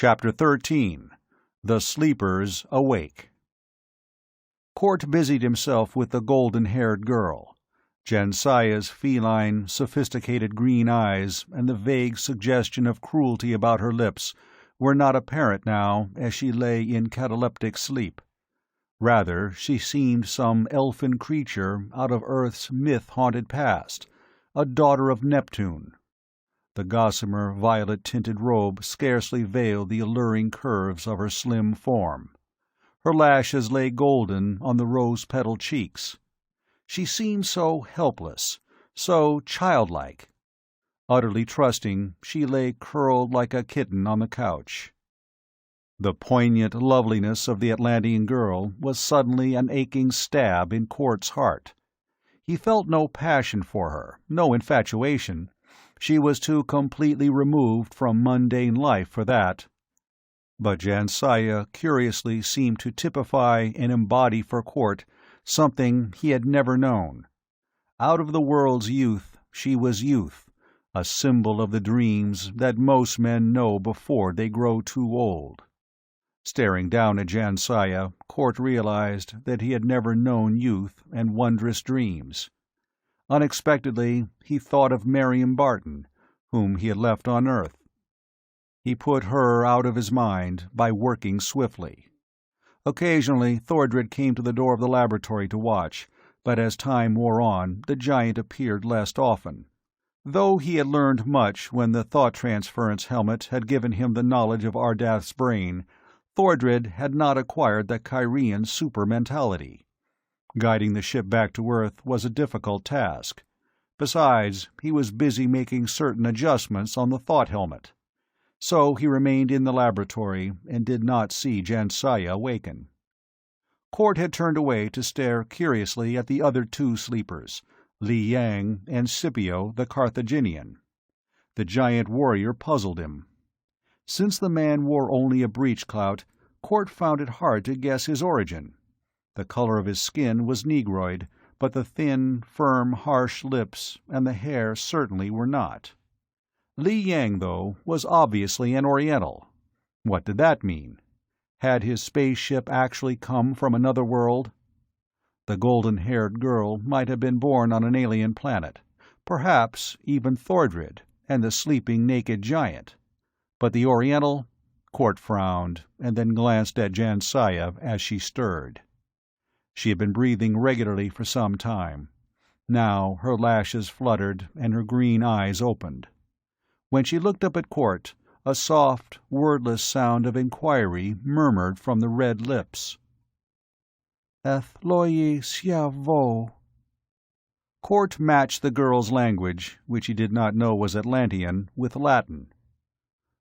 Chapter 13. The Sleepers Awake. Court busied himself with the golden-haired girl. Jansaya's feline, sophisticated green eyes and the vague suggestion of cruelty about her lips were not apparent now as she lay in cataleptic sleep. Rather, she seemed some elfin creature out of Earth's myth-haunted past, a daughter of Neptune. The gossamer violet-tinted robe scarcely veiled the alluring curves of her slim form. Her lashes lay golden on the rose-petaled cheeks. She seemed so helpless, so childlike. Utterly trusting, she lay curled like a kitten on the couch. The poignant loveliness of the Atlantean girl was suddenly an aching stab in Court's heart. He felt no passion for her, no infatuation. She was too completely removed from mundane life for that. But Jansaya curiously seemed to typify and embody for Court something he had never known. Out of the world's youth, she was youth, a symbol of the dreams that most men know before they grow too old. Staring down at Jansaya, Court realized that he had never known youth and wondrous dreams. Unexpectedly, he thought of Miriam Barton, whom he had left on Earth. He put her out of his mind by working swiftly. Occasionally, Thordred came to the door of the laboratory to watch, but as time wore on, the giant appeared less often. Though he had learned much when the thought transference helmet had given him the knowledge of Ardath's brain, Thordred had not acquired the Kyrian super-mentality. Guiding the ship back to Earth was a difficult task. Besides, he was busy making certain adjustments on the thought helmet. So he remained in the laboratory and did not see Jansaya awaken. Court had turned away to stare curiously at the other two sleepers, Li Yang and Scipio the Carthaginian. The giant warrior puzzled him. Since the man wore only a breechclout, Court found it hard to guess his origin. The color of his skin was negroid, but the thin, firm, harsh lips and the hair certainly were not. Li Yang, though, was obviously an Oriental. What did that mean? Had his spaceship actually come from another world? The golden-haired girl might have been born on an alien planet, perhaps even Thordred and the sleeping naked giant. But the Oriental? Court frowned, and then glanced at Jansaya as she stirred. She had been breathing regularly for some time. Now her lashes fluttered and her green eyes opened. When she looked up at Court, a soft, wordless sound of inquiry murmured from the red lips. "Ethloye siavo." Court matched the girl's language, which he did not know was Atlantean, with Latin.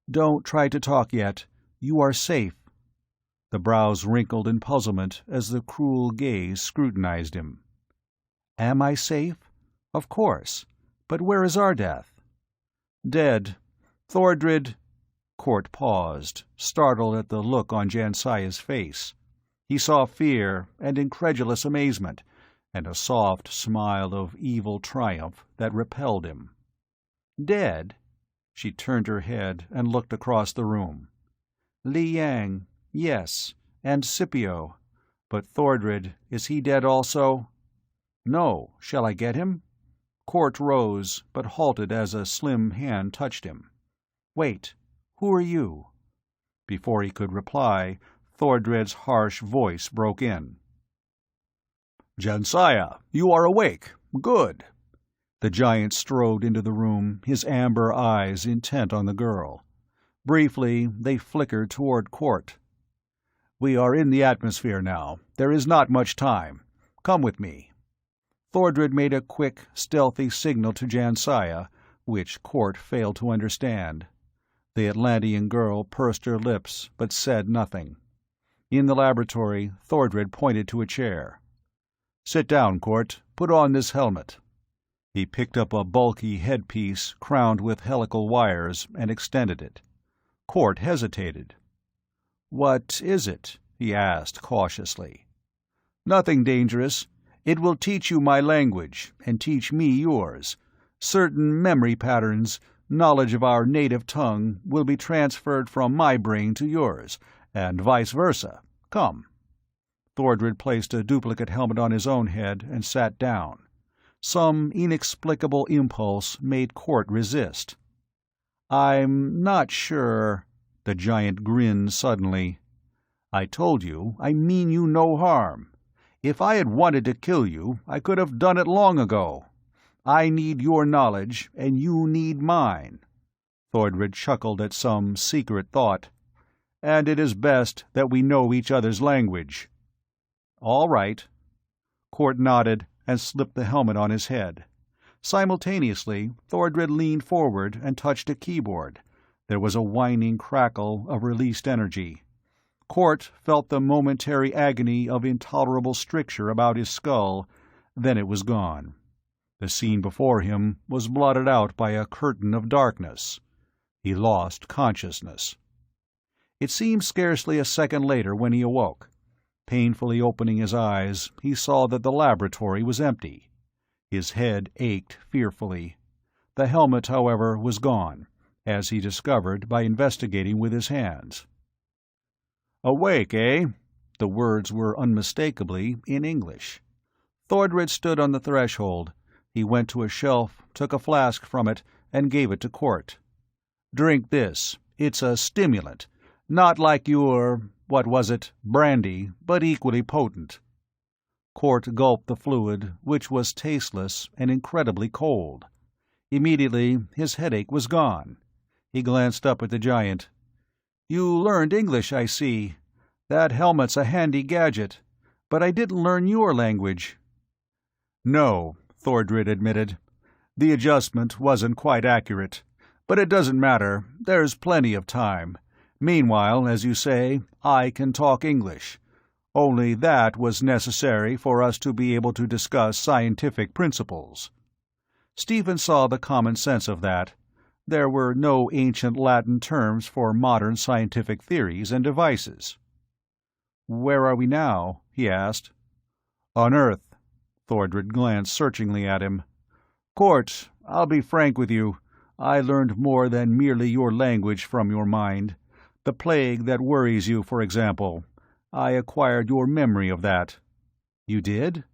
"Don't try to talk yet. You are safe." The brows wrinkled in puzzlement as the cruel gaze scrutinized him. "Am I safe? Of course. But where is Ardath?" "Dead. Thordred—" Court paused, startled at the look on Jansaya's face. He saw fear and incredulous amazement, and a soft smile of evil triumph that repelled him. "Dead?" She turned her head and looked across the room. "Li Yang, yes, and Scipio. But Thordred, is he dead also?" "No. Shall I get him?" Court rose, but halted as a slim hand touched him. "Wait. Who are you?" Before he could reply, Thordred's harsh voice broke in. "Jansaya, you are awake. Good." The giant strode into the room, his amber eyes intent on the girl. Briefly, they flickered toward Court. "We are in the atmosphere now. There is not much time. Come with me." Thordred made a quick, stealthy signal to Jansaya, which Court failed to understand. The Atlantean girl pursed her lips, but said nothing. In the laboratory, Thordred pointed to a chair. "Sit down, Court. Put on this helmet." He picked up a bulky headpiece crowned with helical wires and extended it. Court hesitated. "What is it?" he asked cautiously. "Nothing dangerous. It will teach you my language, and teach me yours. Certain memory patterns, knowledge of our native tongue will be transferred from my brain to yours, and vice versa. Come." Thordred placed a duplicate helmet on his own head and sat down. Some inexplicable impulse made Cort resist. "I'm not sure—" The giant grinned suddenly. "I told you I mean you no harm. If I had wanted to kill you, I could have done it long ago. I need your knowledge, and you need mine." Thordred chuckled at some secret thought. "And it is best that we know each other's language." "All right." Cort nodded and slipped the helmet on his head. Simultaneously, Thordred leaned forward and touched a keyboard. There was a whining crackle of released energy. Cort felt the momentary agony of intolerable stricture about his skull, then it was gone. The scene before him was blotted out by a curtain of darkness. He lost consciousness. It seemed scarcely a second later when he awoke. Painfully opening his eyes, he saw that the laboratory was empty. His head ached fearfully. The helmet, however, was gone, as he discovered by investigating with his hands. "Awake, eh?" The words were unmistakably in English. Thordred stood on the threshold. He went to a shelf, took a flask from it, and gave it to Cort. "Drink this. It's a stimulant. Not like what was it, brandy, but equally potent." Cort gulped the fluid, which was tasteless and incredibly cold. Immediately his headache was gone. He glanced up at the giant. "You learned English, I see. That helmet's a handy gadget. But I didn't learn your language." "No," Thordred admitted. "The adjustment wasn't quite accurate. But it doesn't matter. There's plenty of time. Meanwhile, as you say, I can talk English. Only that was necessary for us to be able to discuss scientific principles." Stephen saw the common sense of that. There were no ancient Latin terms for modern scientific theories and devices. "Where are we now?" he asked. "On Earth." Thordred glanced searchingly at him. "Cort, I'll be frank with you. I learned more than merely your language from your mind. The plague that worries you, for example. I acquired your memory of that." "You did?"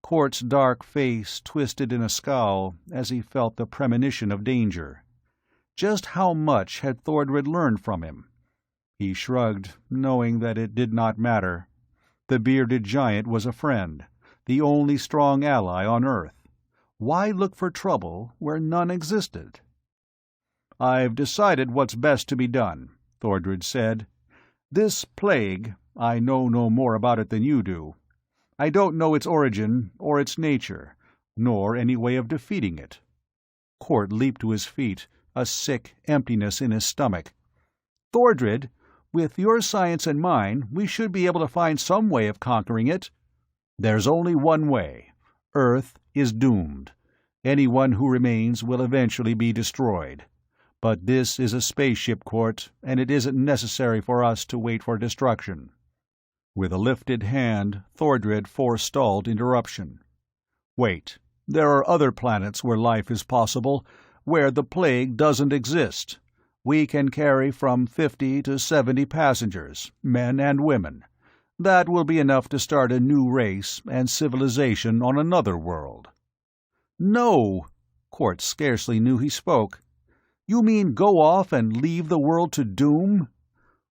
Cort's dark face twisted in a scowl as he felt the premonition of danger. Just how much had Thordred learned from him? He shrugged, knowing that it did not matter. The bearded giant was a friend, the only strong ally on Earth. Why look for trouble where none existed? "I've decided what's best to be done," Thordred said. "This plague, I know no more about it than you do. I don't know its origin or its nature, nor any way of defeating it." Cort leaped to his feet, a sick emptiness in his stomach. "Thordred, with your science and mine, we should be able to find some way of conquering it." "There's only one way. Earth is doomed. Anyone who remains will eventually be destroyed. But this is a spaceship, Cort, and it isn't necessary for us to wait for destruction." With a lifted hand, Thordred forestalled interruption. "Wait. There are other planets where life is possible, where the plague doesn't exist. We can carry from 50 to 70 passengers, men and women. That will be enough to start a new race and civilization on another world." "No!" Cort scarcely knew he spoke. "You mean go off and leave the world to doom?"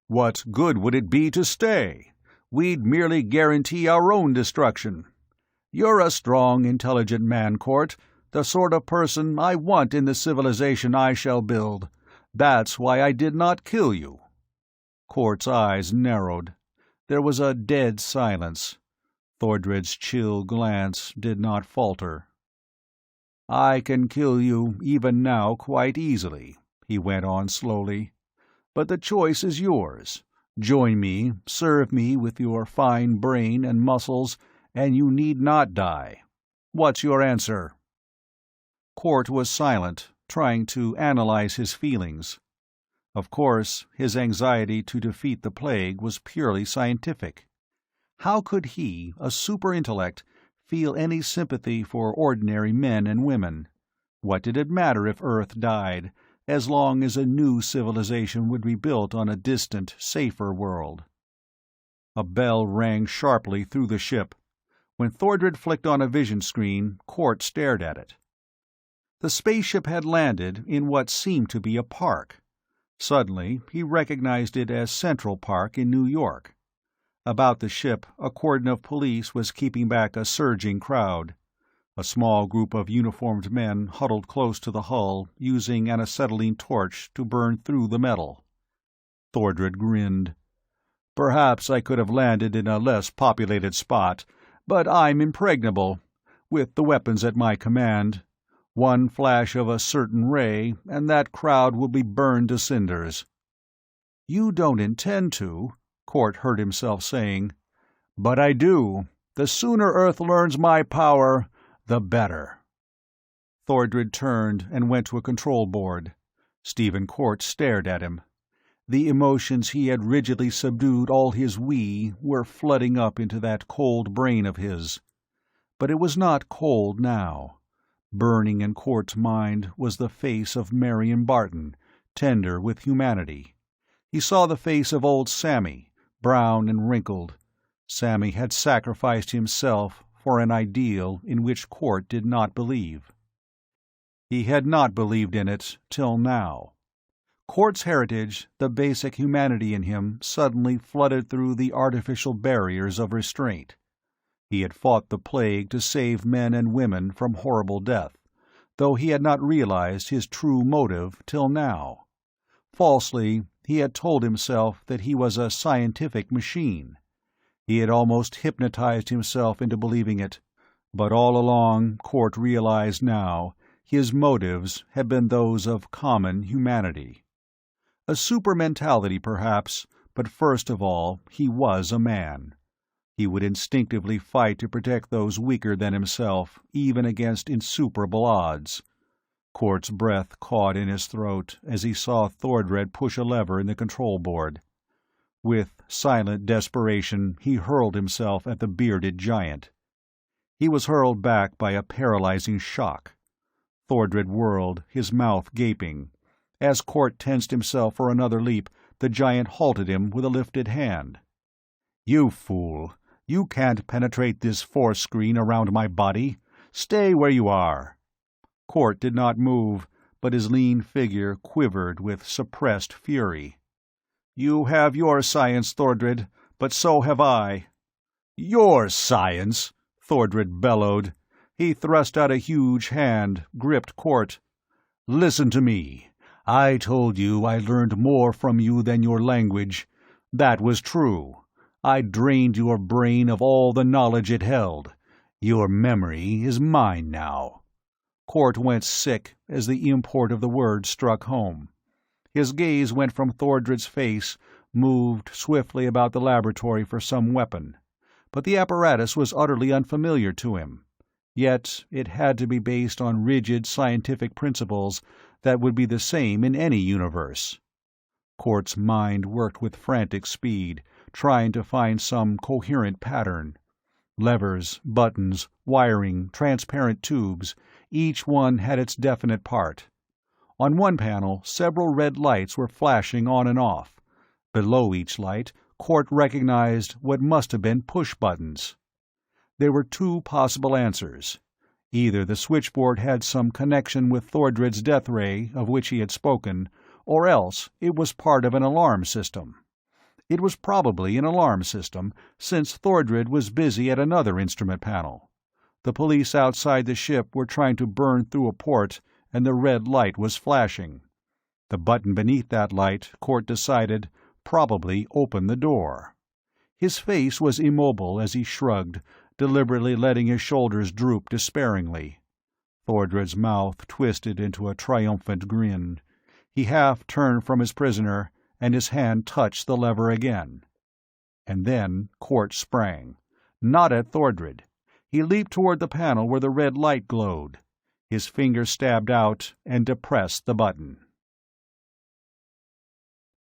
"What good would it be to stay? We'd merely guarantee our own destruction. You're a strong, intelligent man, Cort, the sort of person I want in the civilization I shall build. That's why I did not kill you." Cort's eyes narrowed. There was a dead silence. Thordred's chill glance did not falter. "I can kill you even now quite easily," he went on slowly. "But the choice is yours. Join me, serve me with your fine brain and muscles, and you need not die. What's your answer?" Cort was silent, trying to analyze his feelings. Of course, his anxiety to defeat the plague was purely scientific. How could he, a super-intellect, feel any sympathy for ordinary men and women? What did it matter if Earth died, as long as a new civilization would be built on a distant, safer world. A bell rang sharply through the ship. When Thordred flicked on a vision screen, Cort stared at it. The spaceship had landed in what seemed to be a park. Suddenly, he recognized it as Central Park in New York. About the ship, a cordon of police was keeping back a surging crowd. A small group of uniformed men huddled close to the hull, using an acetylene torch to burn through the metal. Thordred grinned. "Perhaps I could have landed in a less populated spot, but I'm impregnable, with the weapons at my command. One flash of a certain ray, and that crowd will be burned to cinders." "You don't intend to," Cort heard himself saying. "But I do. The sooner Earth learns my power, the better." Thordred turned and went to a control board. Stephen Cort stared at him. The emotions he had rigidly subdued all his were flooding up into that cold brain of his. But it was not cold now. Burning in Cort's mind was the face of Marion Barton, tender with humanity. He saw the face of old Sammy, brown and wrinkled. Sammy had sacrificed himself for an ideal in which Cort did not believe. He had not believed in it till now. Cort's heritage, the basic humanity in him, suddenly flooded through the artificial barriers of restraint. He had fought the plague to save men and women from horrible death, though he had not realized his true motive till now. Falsely, he had told himself that he was a scientific machine. He had almost hypnotized himself into believing it, but all along, Cort realized now, his motives had been those of common humanity. A super mentality, perhaps, but first of all, he was a man. He would instinctively fight to protect those weaker than himself, even against insuperable odds. Cort's breath caught in his throat as he saw Thordred push a lever in the control board. With silent desperation, he hurled himself at the bearded giant. He was hurled back by a paralyzing shock. Thordred whirled, his mouth gaping. As Cort tensed himself for another leap, the giant halted him with a lifted hand. "You fool! You can't penetrate this force screen around my body. Stay where you are." Cort did not move, but his lean figure quivered with suppressed fury. "You have your science, Thordred, but so have I." "Your science!" Thordred bellowed. He thrust out a huge hand, gripped Cort. "Listen to me. I told you I learned more from you than your language. That was true. I drained your brain of all the knowledge it held. Your memory is mine now." Cort went sick as the import of the word struck home. His gaze went from Thordred's face, moved swiftly about the laboratory for some weapon. But the apparatus was utterly unfamiliar to him. Yet it had to be based on rigid scientific principles that would be the same in any universe. Cort's mind worked with frantic speed, trying to find some coherent pattern. Levers, buttons, wiring, transparent tubes, each one had its definite part. On one panel, several red lights were flashing on and off. Below each light, Cort recognized what must have been push-buttons. There were two possible answers. Either the switchboard had some connection with Thordred's death ray, of which he had spoken, or else it was part of an alarm system. It was probably an alarm system, since Thordred was busy at another instrument panel. The police outside the ship were trying to burn through a port, and the red light was flashing. The button beneath that light, Cort decided, probably opened the door. His face was immobile as he shrugged, deliberately letting his shoulders droop despairingly. Thordred's mouth twisted into a triumphant grin. He half turned from his prisoner, and his hand touched the lever again. And then Cort sprang. Not at Thordred. He leaped toward the panel where the red light glowed. His finger stabbed out and depressed the button.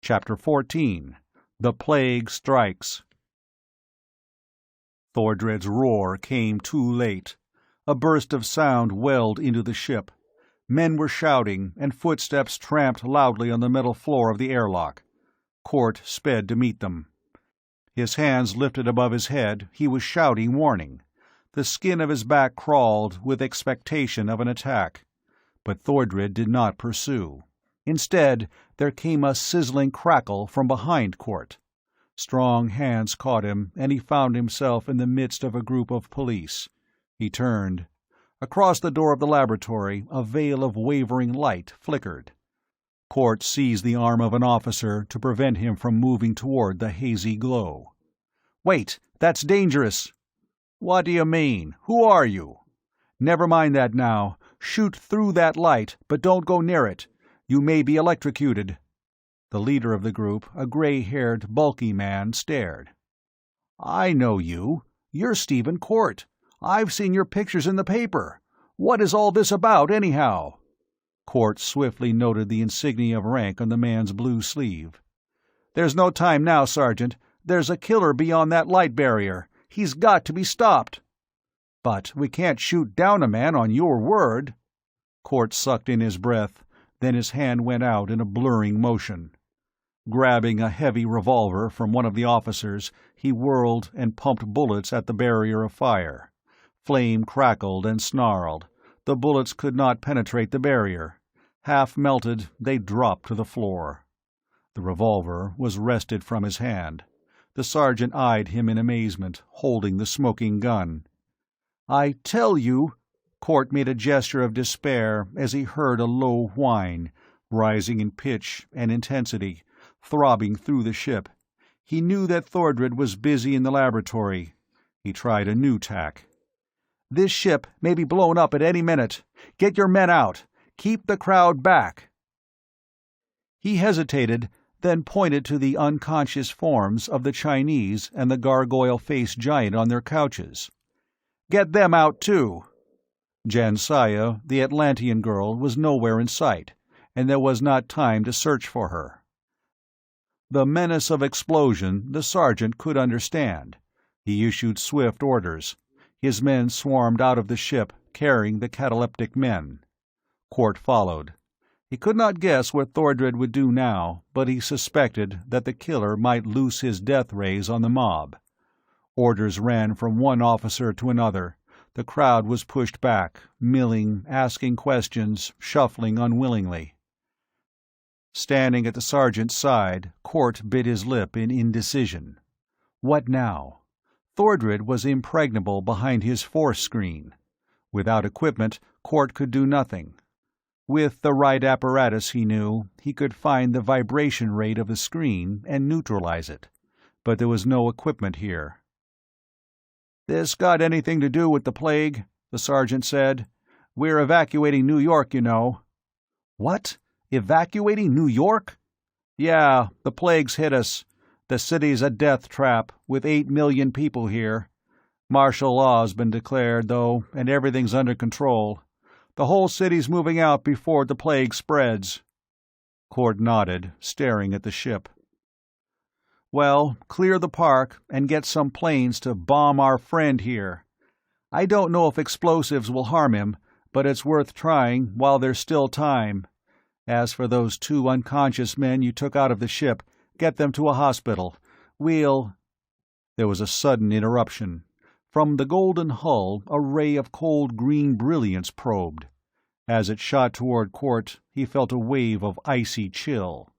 Chapter 14. The Plague Strikes. Thordred's roar came too late. A burst of sound welled into the ship. Men were shouting, and footsteps tramped loudly on the metal floor of the airlock. Court sped to meet them. His hands lifted above his head, he was shouting warning. The skin of his back crawled with expectation of an attack. But Thordred did not pursue. Instead, there came a sizzling crackle from behind Court. Strong hands caught him, and he found himself in the midst of a group of police. He turned. Across the door of the laboratory, a veil of wavering light flickered. Court seized the arm of an officer to prevent him from moving toward the hazy glow. "Wait! That's dangerous!" "What do you mean? Who are you?" "Never mind that now. Shoot through that light, but don't go near it. You may be electrocuted." The leader of the group, a gray-haired, bulky man, stared. "I know you. You're Stephen Court. I've seen your pictures in the paper. What is all this about, anyhow?" Court swiftly noted the insignia of rank on the man's blue sleeve. "There's no time now, Sergeant. There's a killer beyond that light barrier. He's got to be stopped." "But we can't shoot down a man on your word." Court sucked in his breath, then his hand went out in a blurring motion. Grabbing a heavy revolver from one of the officers, he whirled and pumped bullets at the barrier of fire. Flame crackled and snarled. The bullets could not penetrate the barrier. Half melted, they dropped to the floor. The revolver was wrested from his hand. The sergeant eyed him in amazement, holding the smoking gun. "I tell you—" Court made a gesture of despair as he heard a low whine, rising in pitch and intensity, throbbing through the ship. He knew that Thordred was busy in the laboratory. He tried a new tack. "This ship may be blown up at any minute. Get your men out. Keep the crowd back." He hesitated, then pointed to the unconscious forms of the Chinese and the gargoyle-faced giant on their couches. "Get them out, too." Jansaya, the Atlantean girl, was nowhere in sight, and there was not time to search for her. The menace of explosion the sergeant could understand. He issued swift orders. His men swarmed out of the ship, carrying the cataleptic men. Court followed. He could not guess what Thordred would do now, but he suspected that the killer might loose his death rays on the mob. Orders ran from one officer to another. The crowd was pushed back, milling, asking questions, shuffling unwillingly. Standing at the sergeant's side, Court bit his lip in indecision. What now? Thordred was impregnable behind his force screen. Without equipment, Court could do nothing. With the right apparatus, he knew, he could find the vibration rate of the screen and neutralize it. But there was no equipment here. "This got anything to do with the plague?" the sergeant said. "We're evacuating New York, you know." "What? Evacuating New York?" "Yeah, the plague's hit us. The city's a death trap, with 8 million people here. Martial law's been declared, though, and everything's under control. The whole city's moving out before the plague spreads." Court nodded, staring at the ship. "Well, clear the park and get some planes to bomb our friend here. I don't know if explosives will harm him, but it's worth trying while there's still time. As for those 2 unconscious men you took out of the ship, get them to a hospital. We'll—" There was a sudden interruption. From the golden hull a ray of cold green brilliance probed. As it shot toward Court, he felt a wave of icy chill.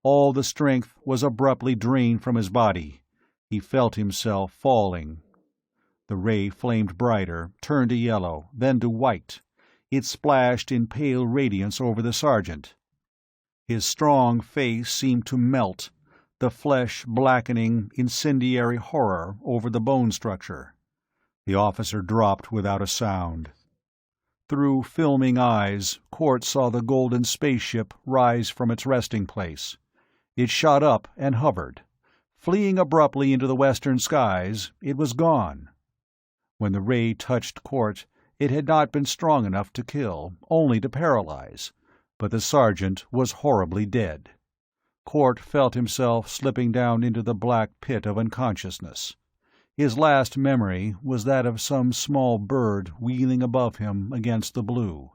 All the strength was abruptly drained from his body. He felt himself falling. The ray flamed brighter, turned to yellow, then to white. It splashed in pale radiance over the sergeant. His strong face seemed to melt, the flesh blackening incendiary horror over the bone structure. The officer dropped without a sound. Through filming eyes, Court saw the golden spaceship rise from its resting place. It shot up and hovered. Fleeing abruptly into the western skies, it was gone. When the ray touched Court, it had not been strong enough to kill, only to paralyze, but the sergeant was horribly dead. Court felt himself slipping down into the black pit of unconsciousness. His last memory was that of some small bird wheeling above him against the blue.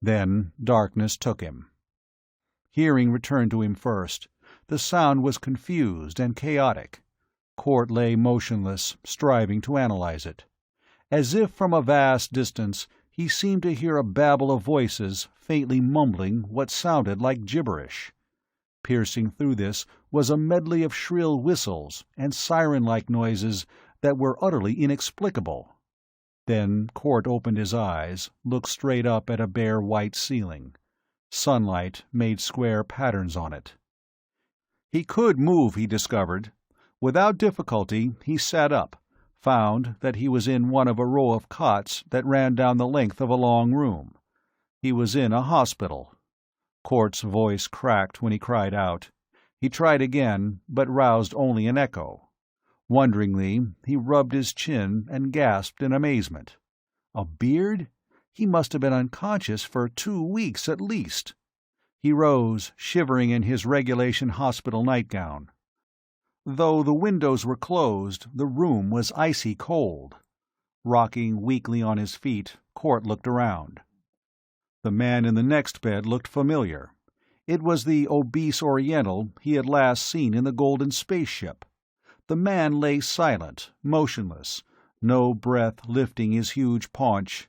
Then darkness took him. Hearing returned to him first. The sound was confused and chaotic. Court lay motionless, striving to analyze it. As if from a vast distance, he seemed to hear a babble of voices faintly mumbling what sounded like gibberish. Piercing through this was a medley of shrill whistles and siren-like noises that were utterly inexplicable. Then Court opened his eyes, looked straight up at a bare white ceiling. Sunlight made square patterns on it. He could move, he discovered. Without difficulty, he sat up, found that he was in one of a row of cots that ran down the length of a long room. He was in a hospital. Court's voice cracked when he cried out. He tried again, but roused only an echo. Wonderingly, he rubbed his chin and gasped in amazement. A beard? He must have been unconscious for 2 weeks at least. He rose, shivering in his regulation hospital nightgown. Though the windows were closed, the room was icy cold. Rocking weakly on his feet, Court looked around. The man in the next bed looked familiar. It was the obese Oriental he had last seen in the Golden Spaceship. The man lay silent, motionless, no breath lifting his huge paunch.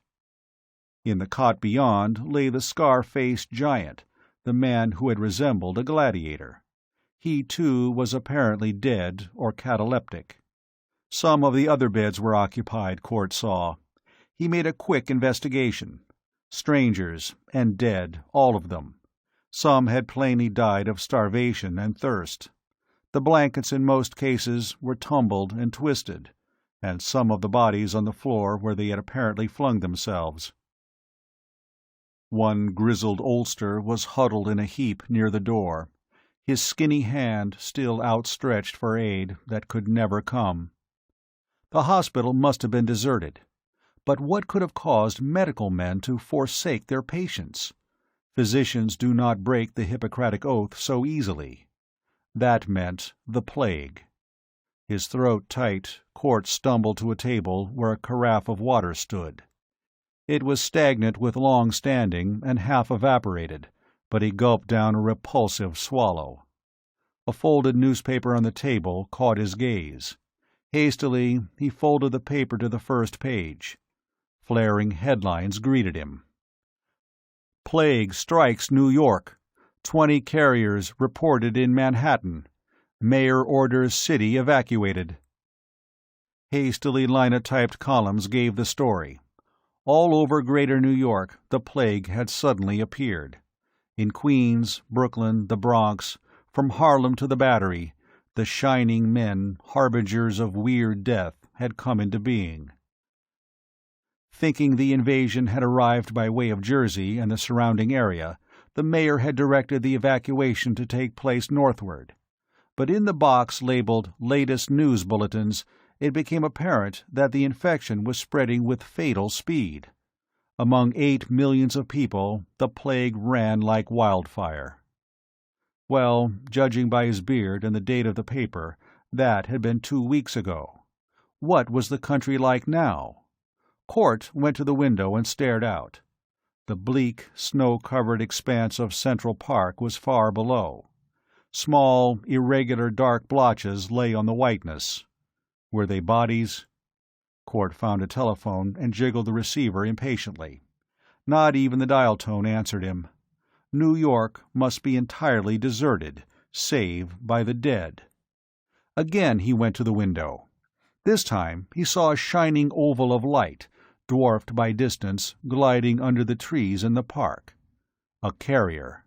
In the cot beyond lay the scar-faced giant, the man who had resembled a gladiator. He, too, was apparently dead or cataleptic. Some of the other beds were occupied, Court saw. He made a quick investigation. Strangers, and dead, all of them. Some had plainly died of starvation and thirst. The blankets in most cases were tumbled and twisted, and some of the bodies on the floor where they had apparently flung themselves. One grizzled oldster was huddled in a heap near the door, his skinny hand still outstretched for aid that could never come. The hospital must have been deserted. But what could have caused medical men to forsake their patients? Physicians do not break the Hippocratic Oath so easily. That meant the plague. His throat tight, Court stumbled to a table where a carafe of water stood. It was stagnant with long standing and half evaporated, but he gulped down a repulsive swallow. A folded newspaper on the table caught his gaze. Hastily, he folded the paper to the first page. Flaring headlines greeted him. Plague strikes New York. 20 carriers reported in Manhattan. Mayor orders city evacuated. Hastily linotyped columns gave the story. All over Greater New York, the plague had suddenly appeared. In Queens, Brooklyn, the Bronx, from Harlem to the Battery, the shining men, harbingers of weird death, had come into being. Thinking the invasion had arrived by way of Jersey and the surrounding area, the mayor had directed the evacuation to take place northward. But in the box labeled Latest News Bulletins, it became apparent that the infection was spreading with fatal speed. Among 8 millions of people, the plague ran like wildfire. Well, judging by his beard and the date of the paper, that had been 2 weeks ago. What was the country like now? Court went to the window and stared out. The bleak, snow-covered expanse of Central Park was far below. Small, irregular dark blotches lay on the whiteness. Were they bodies? Court found a telephone and jiggled the receiver impatiently. Not even the dial tone answered him. New York must be entirely deserted, save by the dead. Again he went to the window. This time he saw a shining oval of light, dwarfed by distance, gliding under the trees in the park. A carrier.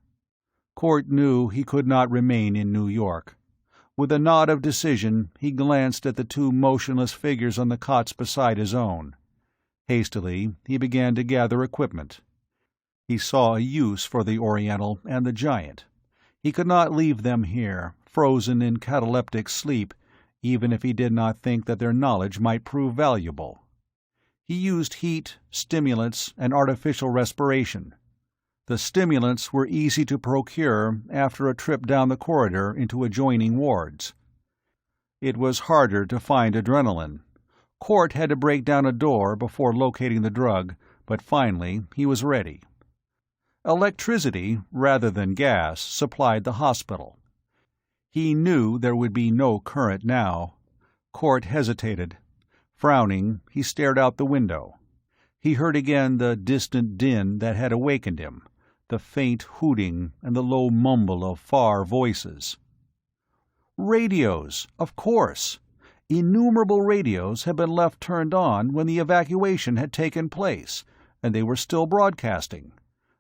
Court knew he could not remain in New York. With a nod of decision, he glanced at the 2 motionless figures on the cots beside his own. Hastily, he began to gather equipment. He saw a use for the Oriental and the giant. He could not leave them here, frozen in cataleptic sleep, even if he did not think that their knowledge might prove valuable. He used heat, stimulants, and artificial respiration. The stimulants were easy to procure after a trip down the corridor into adjoining wards. It was harder to find adrenaline. Court had to break down a door before locating the drug, but finally he was ready. Electricity, rather than gas, supplied the hospital. He knew there would be no current now. Cort hesitated. Frowning, he stared out the window. He heard again the distant din that had awakened him, the faint hooting and the low mumble of far voices. Radios, of course. Innumerable radios had been left turned on when the evacuation had taken place, and they were still broadcasting.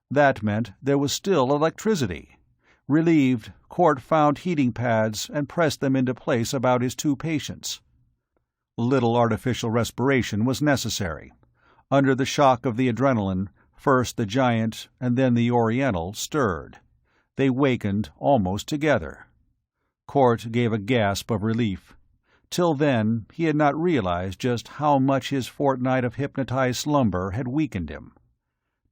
That meant there was still electricity. Relieved, Cort found heating pads and pressed them into place about his two patients. Little artificial respiration was necessary. Under the shock of the adrenaline, first the giant and then the Oriental stirred. They wakened almost together. Cort gave a gasp of relief. Till then, he had not realized just how much his fortnight of hypnotized slumber had weakened him.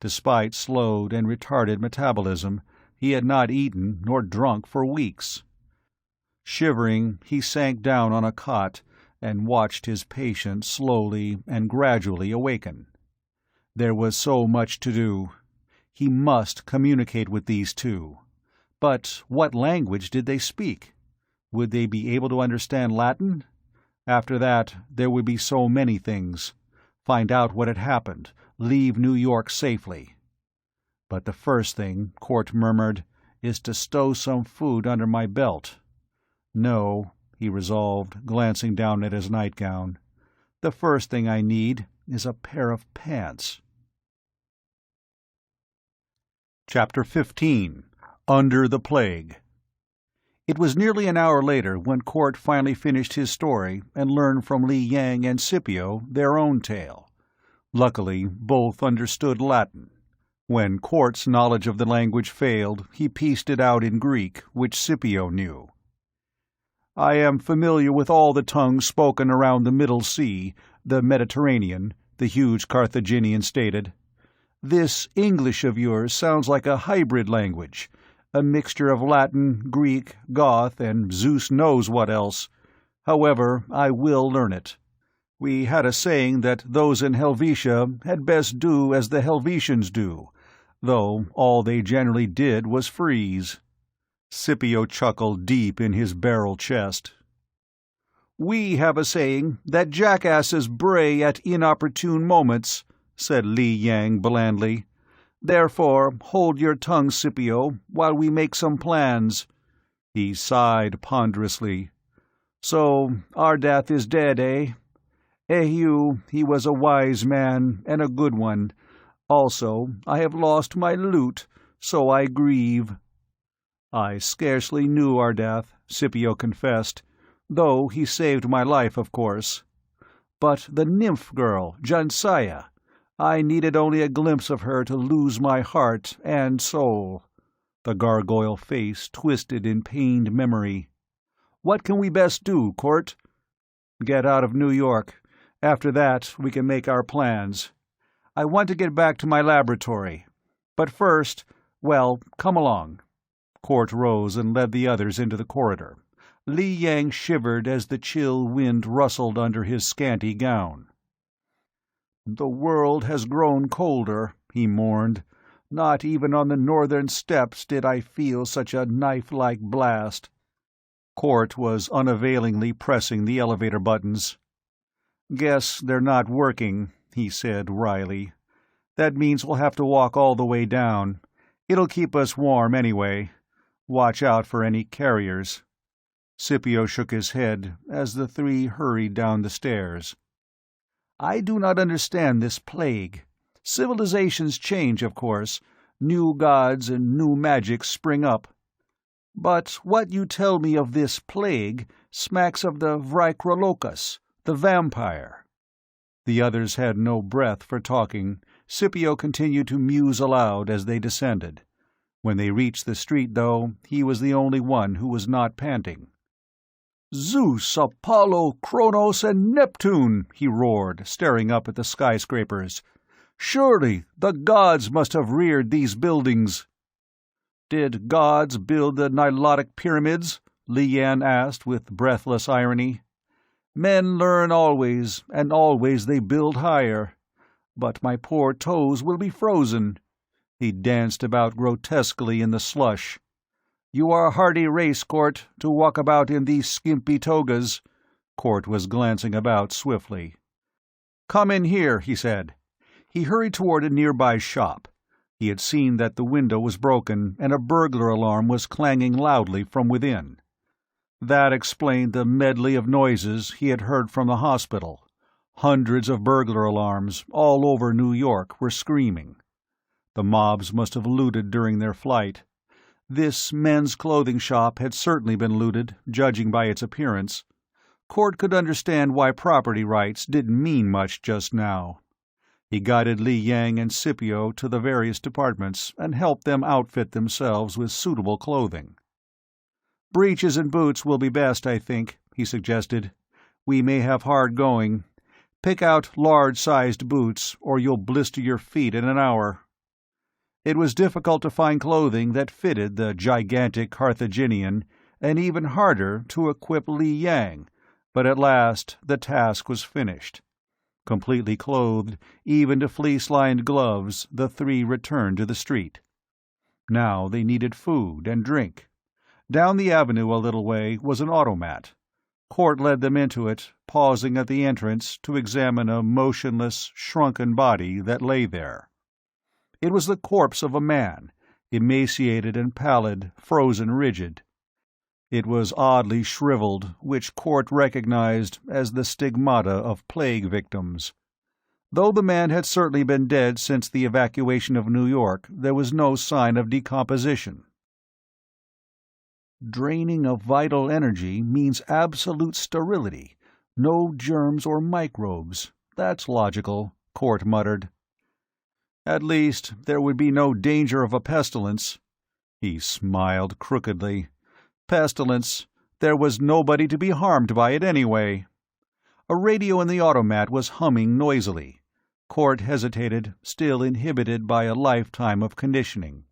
Despite slowed and retarded metabolism, he had not eaten nor drunk for weeks. Shivering, he sank down on a cot and watched his patient slowly and gradually awaken. There was so much to do. He must communicate with these two. But what language did they speak? Would they be able to understand Latin? After that, there would be so many things. Find out what had happened, leave New York safely. But the first thing, Cort murmured, is to stow some food under my belt. No, he resolved, glancing down at his nightgown. The first thing I need is a pair of pants. Chapter 15. Under the Plague. It was nearly an hour later when Cort finally finished his story and learned from Li Yang and Scipio their own tale. Luckily, both understood Latin. When Cort's knowledge of the language failed, he pieced it out in Greek, which Scipio knew. "I am familiar with all the tongues spoken around the Middle Sea, the Mediterranean," the huge Carthaginian stated. "This English of yours sounds like a hybrid language, a mixture of Latin, Greek, Goth, and Zeus knows what else. However, I will learn it. We had a saying that those in Helvetia had best do as the Helvetians do, though all they generally did was freeze." Scipio chuckled deep in his barrel chest. "We have a saying that jackasses bray at inopportune moments," said Li Yang blandly. "Therefore, hold your tongue, Scipio, while we make some plans." He sighed ponderously. "So, Ardath is dead, eh? Eheu, he was a wise man, and a good one. Also, I have lost my lute, so I grieve." "I scarcely knew Ardath," Scipio confessed, "though he saved my life, of course. But the nymph girl, Jensaya, I needed only a glimpse of her to lose my heart and soul." The gargoyle face twisted in pained memory. "What can we best do, Cort?" "Get out of New York. After that, we can make our plans. I want to get back to my laboratory. But first, well, come along." Cort rose and led the others into the corridor. Li Yang shivered as the chill wind rustled under his scanty gown. "The world has grown colder," he mourned. "Not even on the northern steppes did I feel such a knife-like blast." Cort was unavailingly pressing the elevator buttons. "Guess they're not working," he said wryly. "That means we'll have to walk all the way down. It'll keep us warm anyway. Watch out for any carriers." Scipio shook his head as the three hurried down the stairs. "I do not understand this plague. Civilizations change, of course. New gods and new magics spring up. But what you tell me of this plague smacks of the Vricrolocus, the vampire." The others had no breath for talking. Scipio continued to muse aloud as they descended. When they reached the street, though, he was the only one who was not panting. "Zeus, Apollo, Kronos, and Neptune!" he roared, staring up at the skyscrapers. "Surely the gods must have reared these buildings." "Did gods build the Nilotic pyramids?" Li Yan asked with breathless irony. "Men learn always, and always they build higher. But my poor toes will be frozen." He danced about grotesquely in the slush. "You are a hardy race, Court, to walk about in these skimpy togas." Court was glancing about swiftly. "Come in here," he said. He hurried toward a nearby shop. He had seen that the window was broken and a burglar alarm was clanging loudly from within. That explained the medley of noises he had heard from the hospital. Hundreds of burglar alarms, all over New York, were screaming. The mobs must have looted during their flight. This men's clothing shop had certainly been looted, judging by its appearance. Court could understand why property rights didn't mean much just now. He guided Li Yang and Scipio to the various departments and helped them outfit themselves with suitable clothing. "Breeches and boots will be best, I think," he suggested. "We may have hard going. Pick out large-sized boots, or you'll blister your feet in an hour." It was difficult to find clothing that fitted the gigantic Carthaginian, and even harder to equip Li Yang, but at last the task was finished. Completely clothed, even to fleece-lined gloves, the three returned to the street. Now they needed food and drink. Down the avenue a little way was an automat. Court led them into it, pausing at the entrance to examine a motionless, shrunken body that lay there. It was the corpse of a man, emaciated and pallid, frozen rigid. It was oddly shriveled, which Court recognized as the stigmata of plague victims. Though the man had certainly been dead since the evacuation of New York, there was no sign of decomposition. "Draining of vital energy means absolute sterility. No germs or microbes. That's logical," Court muttered. "At least there would be no danger of a pestilence." He smiled crookedly. Pestilence. There was nobody to be harmed by it anyway. A radio in the automat was humming noisily. Court hesitated, still inhibited by a lifetime of conditioning.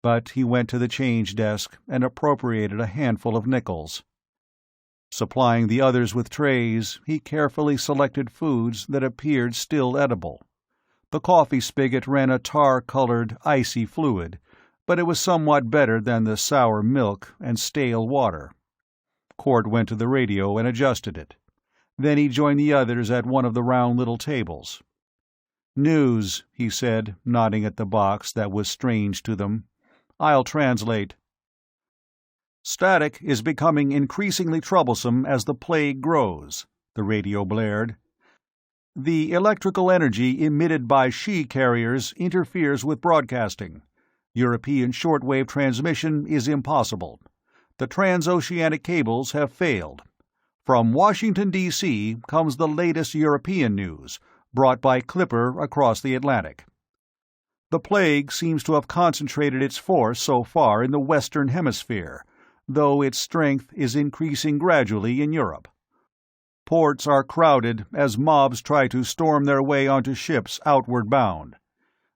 But he went to the change desk and appropriated a handful of nickels. Supplying the others with trays, he carefully selected foods that appeared still edible. The coffee spigot ran a tar-colored, icy fluid, but it was somewhat better than the sour milk and stale water. Court went to the radio and adjusted it. Then he joined the others at one of the round little tables. "News," he said, nodding at the box that was strange to them. "I'll translate." "Static is becoming increasingly troublesome as the plague grows," the radio blared. "The electrical energy emitted by she-carriers interferes with broadcasting. European shortwave transmission is impossible. The transoceanic cables have failed. From Washington, D.C. comes the latest European news, brought by Clipper across the Atlantic. The plague seems to have concentrated its force so far in the Western Hemisphere, though its strength is increasing gradually in Europe. Ports are crowded as mobs try to storm their way onto ships outward bound.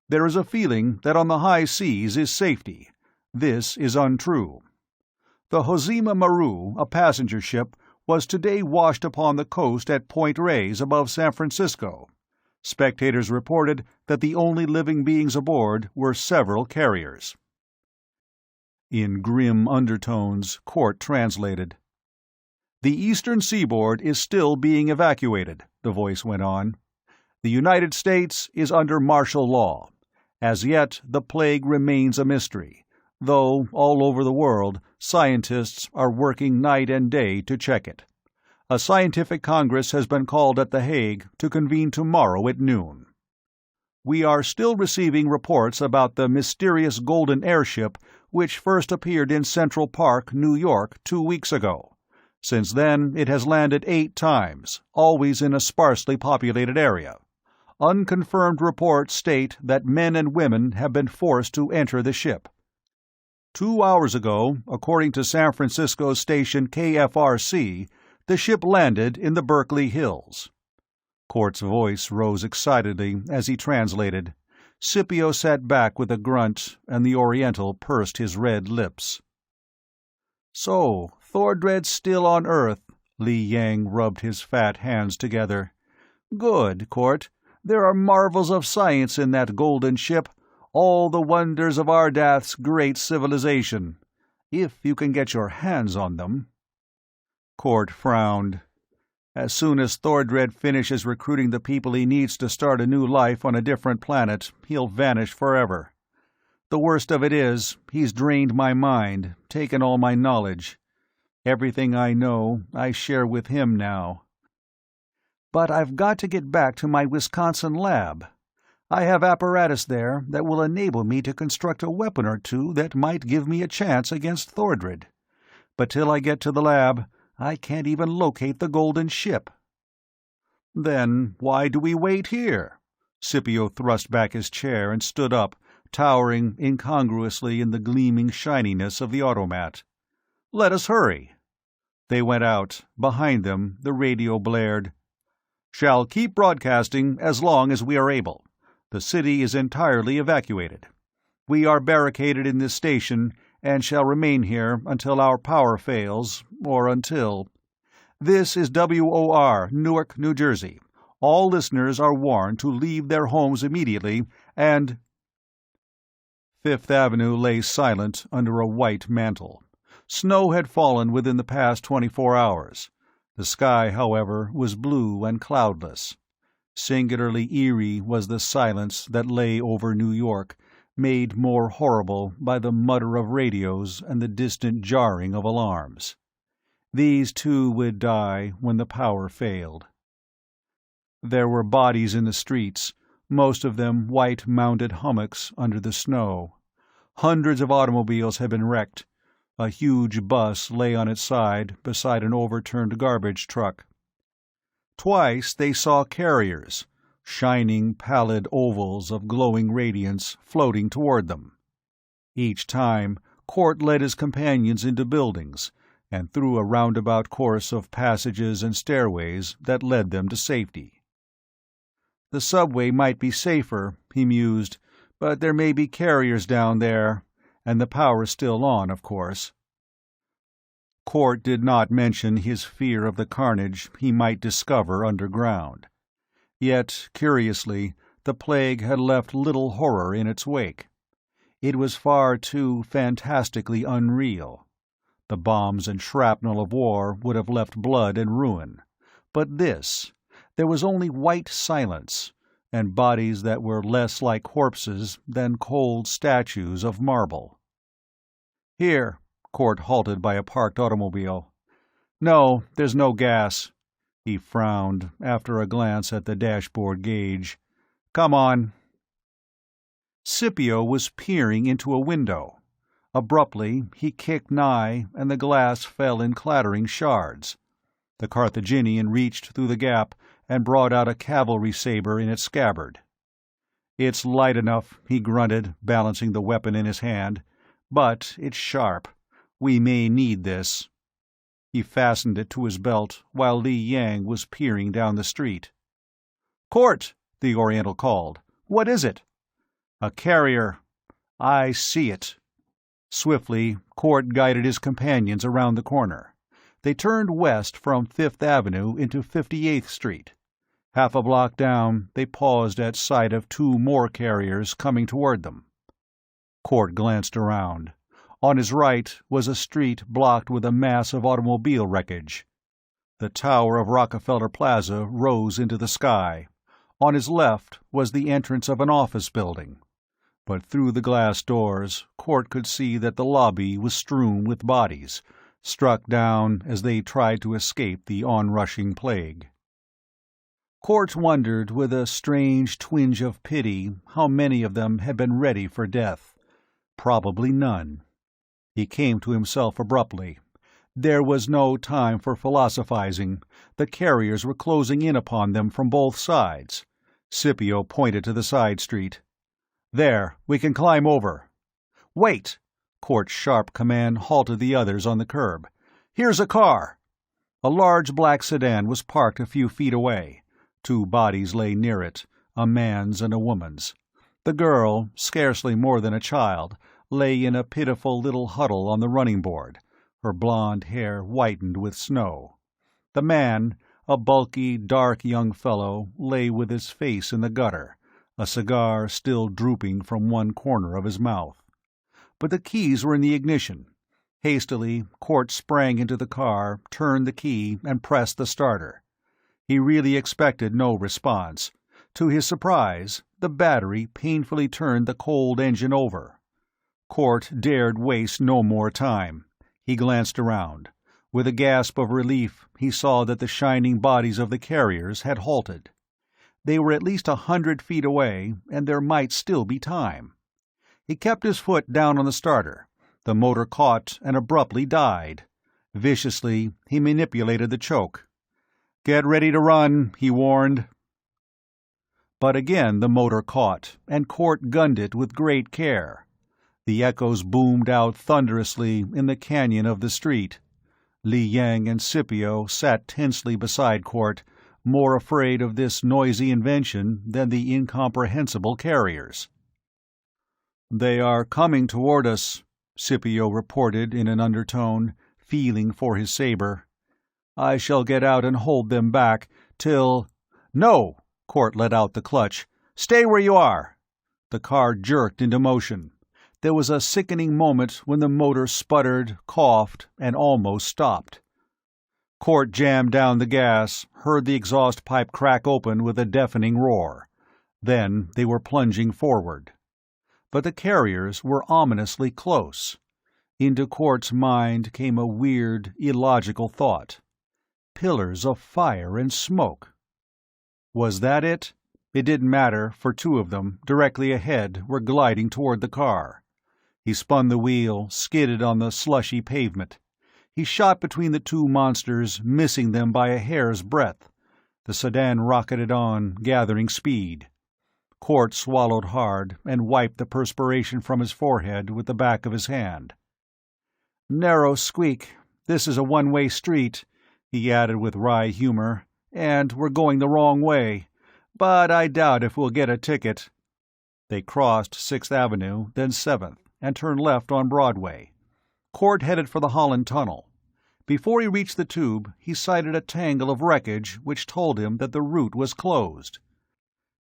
There is a feeling that on the high seas is safety. This is untrue. The Hozima Maru, a passenger ship, was today washed upon the coast at Point Reyes above San Francisco. Spectators reported that the only living beings aboard were several carriers." In grim undertones, Court translated. "The eastern seaboard is still being evacuated," the voice went on. "The United States is under martial law. As yet, the plague remains a mystery, though all over the world scientists are working night and day to check it. A scientific congress has been called at The Hague to convene tomorrow at noon. We are still receiving reports about the mysterious golden airship which first appeared in Central Park, New York, 2 weeks ago. Since then, it has landed 8 times, always in a sparsely populated area. Unconfirmed reports state that men and women have been forced to enter the ship. 2 hours ago, according to San Francisco station KFRC, the ship landed in the Berkeley Hills." Court's voice rose excitedly as he translated. Scipio sat back with a grunt, and the Oriental pursed his red lips. "So, Thordred's still on Earth." Li Yang rubbed his fat hands together. "Good, Court. There are marvels of science in that golden ship, All the wonders of Ardath's great civilization, if you can get your hands on them." Cort frowned. As soon as Thordred finishes recruiting the people he needs to start a new life on a different planet, he'll vanish forever. The worst of it is, he's drained my mind, taken all my knowledge. Everything I know, I share with him now. But I've got to get back to my Wisconsin lab. I have apparatus there that will enable me to construct a weapon or two that might give me a chance against Thordred. But till I get to the lab, I can't even locate the golden ship." "Then why do we wait here?" Scipio thrust back his chair and stood up, towering incongruously in the gleaming shininess of the automat. "Let us hurry." They went out. Behind them, the radio blared. "Shall keep broadcasting as long as we are able. The city is entirely evacuated. We are barricaded in this station and shall remain here until our power fails, or until— This is WOR, Newark, New Jersey. All listeners are warned to leave their homes immediately and—" Fifth Avenue lay silent under a white mantle. Snow had fallen within the past 24 hours. The sky, however, was blue and cloudless. Singularly eerie was the silence that lay over New York, made more horrible by the mutter of radios and the distant jarring of alarms. These too would die when the power failed. There were bodies in the streets, most of them white mounded hummocks under the snow. Hundreds of automobiles had been wrecked. A huge bus lay on its side beside an overturned garbage truck. Twice they saw carriers, shining pallid ovals of glowing radiance, floating toward them. Each time, Cort led his companions into buildings, and through a roundabout course of passages and stairways that led them to safety. The subway might be safer, he mused, but there may be carriers down there, and the power's still on, of course. Cort did not mention his fear of the carnage he might discover underground. Yet, curiously, the plague had left little horror in its wake. It was far too fantastically unreal. The bombs and shrapnel of war would have left blood and ruin. But this— there was only white silence, and bodies that were less like corpses than cold statues of marble. "Here." Cort halted by a parked automobile. "No, there's no gas." He frowned, after a glance at the dashboard gauge. "Come on." Scipio was peering into a window. Abruptly, he kicked nigh, and the glass fell in clattering shards. The Carthaginian reached through the gap and brought out a cavalry saber in its scabbard. "It's light enough," he grunted, balancing the weapon in his hand. "But it's sharp. We may need this." He fastened it to his belt, while Li Yang was peering down the street. "Cort!" the Oriental called. "What is it?" "A carrier." "I see it." Swiftly, Cort guided his companions around the corner. They turned west from Fifth Avenue into 58th Street. Half a block down, they paused at sight of two more carriers coming toward them. Cort glanced around. On his right was a street blocked with a mass of automobile wreckage. The tower of Rockefeller Plaza rose into the sky. On his left was the entrance of an office building. But through the glass doors, Cort could see that the lobby was strewn with bodies, struck down as they tried to escape the onrushing plague. Cort wondered with a strange twinge of pity how many of them had been ready for death. Probably none. He came to himself abruptly. There was no time for philosophizing. The carriers were closing in upon them from both sides. Scipio pointed to the side street. "There, we can climb over." "Wait!" Cort's sharp command halted the others on the curb. "Here's a car!" A large black sedan was parked a few feet away. Two bodies lay near it, a man's and a woman's. The girl, scarcely more than a child, lay in a pitiful little huddle on the running board, her blonde hair whitened with snow. The man, a bulky, dark young fellow, lay with his face in the gutter, a cigar still drooping from one corner of his mouth. But the keys were in the ignition. Hastily, Cort sprang into the car, turned the key, and pressed the starter. He really expected no response. To his surprise, the battery painfully turned the cold engine over. Cort dared waste no more time. He glanced around. With a gasp of relief, he saw that the shining bodies of the carriers had halted. They were at least 100 feet away, and there might still be time. He kept his foot down on the starter. The motor caught and abruptly died. Viciously, he manipulated the choke. "Get ready to run," he warned. But again the motor caught, and Cort gunned it with great care. The echoes boomed out thunderously in the canyon of the street. Li Yang and Scipio sat tensely beside Cort, more afraid of this noisy invention than the incomprehensible carriers. "They are coming toward us," Scipio reported in an undertone, feeling for his saber. "I shall get out and hold them back till—" "No!" Cort let out the clutch. "Stay where you are!" The car jerked into motion. There was a sickening moment when the motor sputtered, coughed, and almost stopped. Cort jammed down the gas, heard the exhaust pipe crack open with a deafening roar. Then they were plunging forward. But the carriers were ominously close. Into Cort's mind came a weird, illogical thought. Pillars of fire and smoke. Was that it? It didn't matter, for two of them, directly ahead, were gliding toward the car. He spun the wheel, skidded on the slushy pavement. He shot between the two monsters, missing them by a hair's breadth. The sedan rocketed on, gathering speed. Cort swallowed hard and wiped the perspiration from his forehead with the back of his hand. "Narrow squeak. This is a one-way street," he added with wry humor, "and we're going the wrong way. But I doubt if we'll get a ticket." They crossed 6th Avenue, then 7th, and turned left on Broadway. Cort headed for the Holland Tunnel. Before he reached the tube, he sighted a tangle of wreckage which told him that the route was closed.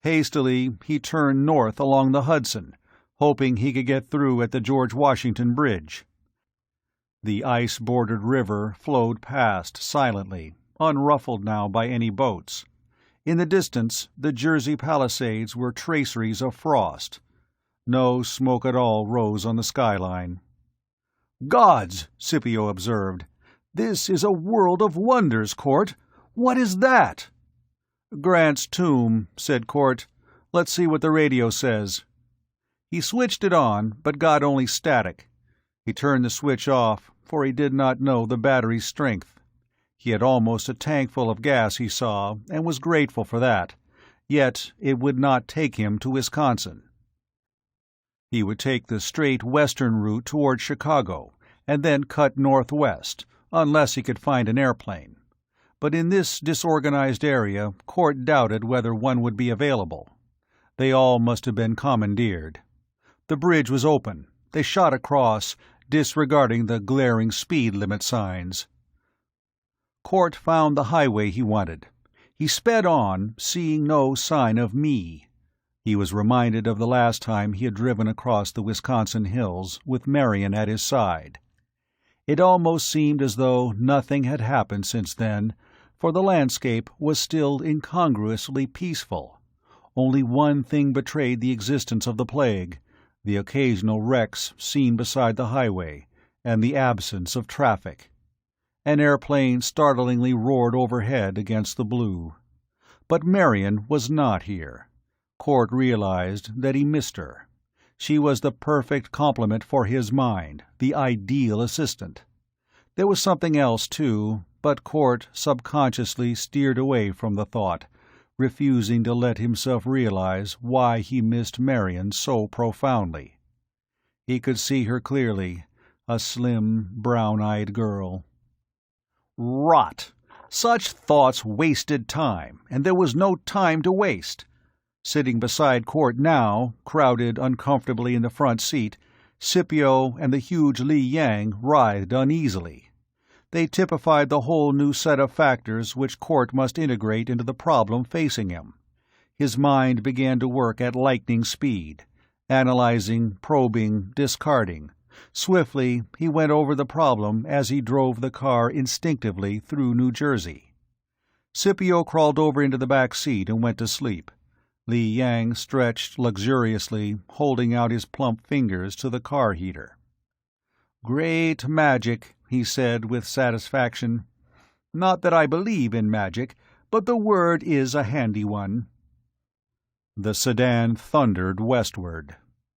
Hastily, he turned north along the Hudson, hoping he could get through at the George Washington Bridge. The ice-bordered river flowed past silently, unruffled now by any boats. In the distance, the Jersey Palisades were traceries of frost. No smoke at all rose on the skyline. "Gods!" Scipio observed. "This is a world of wonders, Cort. What is that?" "Grant's tomb," said Cort. "Let's see what the radio says." He switched it on, but got only static. He turned the switch off, for he did not know the battery's strength. He had almost a tank full of gas, he saw, and was grateful for that. Yet it would not take him to Wisconsin. He would take the straight western route toward Chicago, and then cut northwest, unless he could find an airplane. But in this disorganized area, Cort doubted whether one would be available. They all must have been commandeered. The bridge was open. They shot across, disregarding the glaring speed limit signs. Cort found the highway he wanted. He sped on, seeing no sign of me. He was reminded of the last time he had driven across the Wisconsin hills, with Marion at his side. It almost seemed as though nothing had happened since then, for the landscape was still incongruously peaceful. Only one thing betrayed the existence of the plague: the occasional wrecks seen beside the highway, and the absence of traffic. An airplane startlingly roared overhead against the blue. But Marion was not here. Cort realized that he missed her. She was the perfect complement for his mind, the ideal assistant. There was something else, too, but Cort subconsciously steered away from the thought, refusing to let himself realize why he missed Marion so profoundly. He could see her clearly, a slim, brown-eyed girl. Rot! Such thoughts wasted time, and there was no time to waste. Sitting beside Cort now, crowded uncomfortably in the front seat, Scipio and the huge Li Yang writhed uneasily. They typified the whole new set of factors which Cort must integrate into the problem facing him. His mind began to work at lightning speed, analyzing, probing, discarding. Swiftly, he went over the problem as he drove the car instinctively through New Jersey. Scipio crawled over into the back seat and went to sleep. Li Yang stretched luxuriously, holding out his plump fingers to the car heater. "Great magic," he said with satisfaction. "Not that I believe in magic, but the word is a handy one." The sedan thundered westward.